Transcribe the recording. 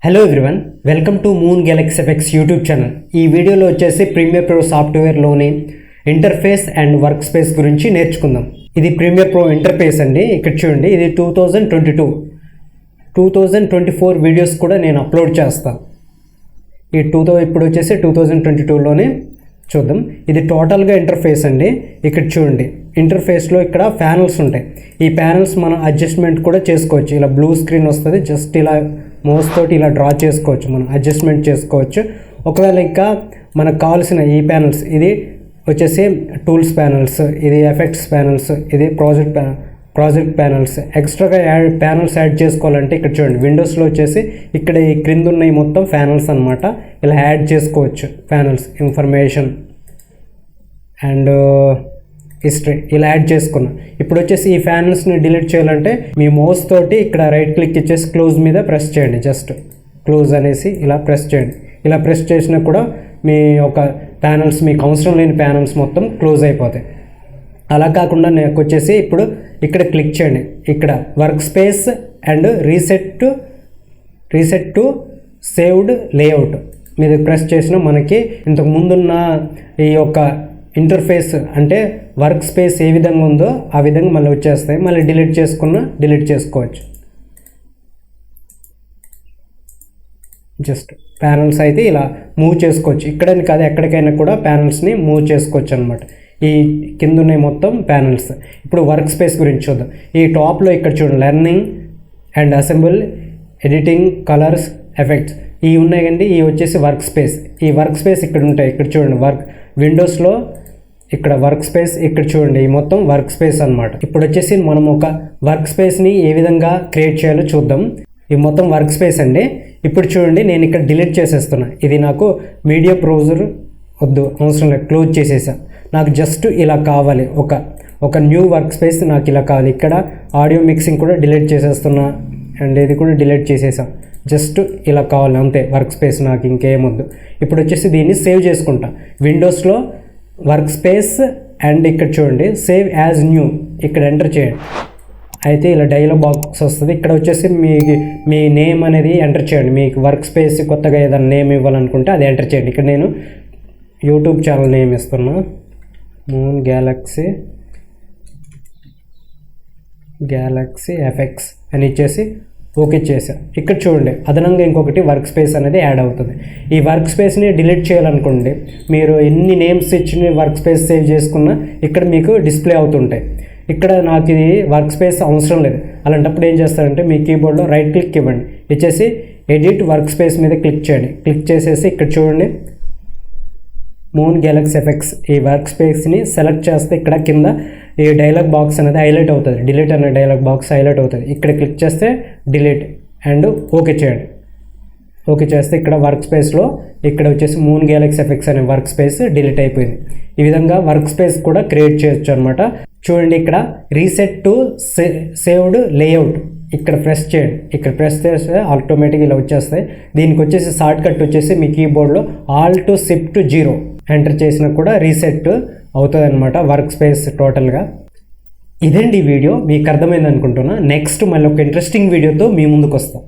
Hello everyone, welcome to moon galaxy effects YouTube channel. ఈ వీడియోలో వచ్చేసి ప్రీమియర్ ప్రో సాఫ్ట్వేర్లోని ఇంటర్ఫేస్ అండ్ వర్క్ స్పేస్ గురించి నేర్చుకుందాం. ఇది ప్రీమియర్ ప్రో ఇంటర్ఫేస్ అండి. ఇక్కడ చూడండి, ఇది 2024 వీడియోస్ కూడా నేను అప్లోడ్ చేస్తాను. ఇప్పుడు వచ్చేసి 2022లోనే చూద్దాం. ఇది టోటల్గా ఇంటర్ఫేస్ అండి. ఇక్కడ చూడండి, ఇంటర్ఫేస్లో ఇక్కడ ప్యానల్స్ ఉంటాయి. ఈ ప్యానల్స్ మనం అడ్జస్ట్మెంట్ కూడా చేసుకోవచ్చు. ఇలా బ్లూ స్క్రీన్ వస్తుంది, జస్ట్ ఇలా మౌస్ తోటి ఇలా డ్రా చేసుకోవచ్చు, మనం అడ్జస్ట్మెంట్ చేసుకోవచ్చు. ఒకవేళ ఇంకా మనకు కావాల్సిన ఈ ప్యానల్స్, ఇది వచ్చేసి టూల్స్ ప్యానల్స్, ఇది ఎఫెక్ట్స్ ప్యానల్స్, ఇది ప్రాజెక్ట్ ప్యానల్స్. ఎక్స్ట్రాగా ప్యానల్స్ యాడ్ చేసుకోవాలంటే ఇక్కడ చూడండి, విండోస్లో వచ్చేసి ఇక్కడ ఈ క్రింద ఉన్నాయి మొత్తం ప్యానల్స్ అనమాట. ఇలా యాడ్ చేసుకోవచ్చు ప్యానల్స్, ఇన్ఫర్మేషన్ అండ్ హిస్టరీ ఇలా యాడ్ చేసుకున్నాం. ఇప్పుడు వచ్చేసి ఈ ప్యానల్స్ని డిలీట్ చేయాలంటే మీ మౌస్ తోటి ఇక్కడ రైట్ క్లిక్ ఇచ్చేసి క్లోజ్ మీద ప్రెస్ చేయండి. జస్ట్ క్లోజ్ అనేసి ఇలా ప్రెస్ చేయండి. ఇలా ప్రెస్ చేసినా కూడా మీ యొక్క ప్యానల్స్, మీకు అవసరం లేని ప్యానల్స్ మొత్తం క్లోజ్ అయిపోతాయి. అలా కాకుండా నాకు వచ్చేసి ఇప్పుడు ఇక్కడ క్లిక్ చేయండి. ఇక్కడ work space and reset to saved layout మీద ప్రెస్ చేసిన మనకి ఇంతకు ముందున్న ఈ యొక్క ఇంటర్ఫేస్ అంటే వర్క్ స్పేస్ ఏ విధంగా ఉందో ఆ విధంగా మళ్ళీ వచ్చేస్తాయి. మళ్ళీ డిలీట్ చేసుకోవచ్చు. జస్ట్ ప్యానల్స్ అయితే ఇలా మూవ్ చేసుకోవచ్చు. ఇక్కడని కాదు, ఎక్కడికైనా కూడా ప్యానల్స్ని మూవ్ చేసుకోవచ్చు అనమాట. ఈ కింద ఉన్నాయి మొత్తం ప్యానల్స్. ఇప్పుడు వర్క్ స్పేస్ గురించి చూద్దాం. ఈ టాప్లో ఇక్కడ చూడండి, learning and assemble, editing, colours, effects ఇవి ఉన్నాయి కండి. ఇవి వచ్చేసి వర్క్ స్పేస్. ఈ వర్క్ స్పేస్ ఇక్కడ ఉంటాయి. ఇక్కడ చూడండి, విండోస్లో ఇక్కడ వర్క్ స్పేస్, ఇక్కడ చూడండి, ఈ మొత్తం వర్క్ స్పేస్ అనమాట. ఇప్పుడు వచ్చేసి మనం ఒక వర్క్ స్పేస్ని ఏ విధంగా క్రియేట్ చేయాలో చూద్దాం. ఈ మొత్తం వర్క్ స్పేస్ అండి. ఇప్పుడు చూడండి, నేను ఇక్కడ డిలీట్ చేసేస్తున్నా. ఇది నాకు మీడియా బ్రౌజర్ వద్దు, అవసరం లేదు, క్లోజ్ చేసేసా. నాకు జస్ట్ ఇలా కావాలి, ఒక న్యూ వర్క్ స్పేస్ నాకు ఇలా కావాలి. ఇక్కడ ఆడియో మిక్సింగ్ కూడా డిలీట్ చేసేస్తున్నా అండ్ ఇది కూడా డిలీట్ చేసేసా. జస్ట్ ఇలా కావాలి అంతే వర్క్ స్పేస్, నాకు ఇంకేమొద్దు. ఇప్పుడు వచ్చేసి దీన్ని సేవ్ చేసుకుంటా. విండోస్లో వర్క్ స్పేస్ అండ్ ఇక్కడ చూడండి, సేవ్ యాజ్ న్యూ, ఇక్కడ ఎంటర్ చేయండి. అయితే ఇలా డైలాగ్ బాక్స్ వస్తుంది. ఇక్కడ వచ్చేసి మీ నేమ్ అనేది ఎంటర్ చేయండి. మీకు వర్క్ స్పేస్ కొత్తగా ఏదైనా నేమ్ ఇవ్వాలనుకుంటే అది ఎంటర్ చేయండి. ఇక్కడ నేను యూట్యూబ్ ఛానల్ నేమ్ ఇస్తున్నా, మూన్ గెలాక్సీ ఎఫెక్ట్స్ అని ఇచ్చేసి ఓకే చేసా. ఇక్కడ చూడండి, అదనంగా ఇంకొకటి వర్క్ స్పేస్ అనేది యాడ్ అవుతుంది. ఈ వర్క్ స్పేస్ని డిలీట్ చేయాలనుకోండి, మీరు ఎన్ని నేమ్స్ ఇచ్చిన వర్క్ స్పేస్ సేవ్ చేసుకున్నా ఇక్కడ మీకు డిస్ప్లే అవుతుంటాయి. ఇక్కడ నాకు ఇది వర్క్ స్పేస్ అవసరం లేదు. అలాంటప్పుడు ఏం చేస్తారంటే మీ కీబోర్డ్లో రైట్ క్లిక్ ఇవ్వండి, ఇచ్చేసి ఎడిట్ వర్క్ స్పేస్ మీద క్లిక్ చేయండి. క్లిక్ చేసేసి ఇక్కడ చూడండి, మూన్ గెలాక్సీ ఎఫెక్ట్స్ ఈ వర్క్ స్పేస్ని సెలెక్ట్ చేస్తే ఇక్కడ కింద ఈ డైలాగ్ బాక్స్ అనేది హైలైట్ అవుతుంది. డిలీట్ అనే డైలాగ్ బాక్స్ హైలైట్ అవుతుంది. ఇక్కడ క్లిక్ చేస్తే డిలీట్ అండ్ ఓకే చేయండి. ఓకే చేస్తే ఇక్కడ వర్క్ స్పేస్లో ఇక్కడ వచ్చేసి మూన్ గెలాక్సీ ఎఫెక్ట్స్ అనే వర్క్ స్పేస్ డిలీట్ అయిపోయింది. ఈ విధంగా వర్క్ స్పేస్ కూడా క్రియేట్ చేయొచ్చు అనమాట. చూడండి, ఇక్కడ రీసెట్ టు సేవ్డ్ లేఅవుట్ ఇక్కడ ప్రెస్ చేయండి. ఇక్కడ ప్రెస్ చేస్తే ఆటోమేటిక్గా ఇలా వచ్చేస్తాయి. దీనికి వచ్చేసి షార్ట్ కట్ వచ్చేసి మీ కీబోర్డ్లో Alt Shift 0 ఎంటర్ చేసినా కూడా రీసెట్ అవుతుంది అనమాట వర్క్ స్పేస్ టోటల్గా. ఇదండి వీడియో, మీకు అర్థమైంది అనుకుంటున్నా. నెక్స్ట్ మళ్ళీ ఒక ఇంట్రెస్టింగ్ వీడియోతో మీ ముందుకు వస్తాం.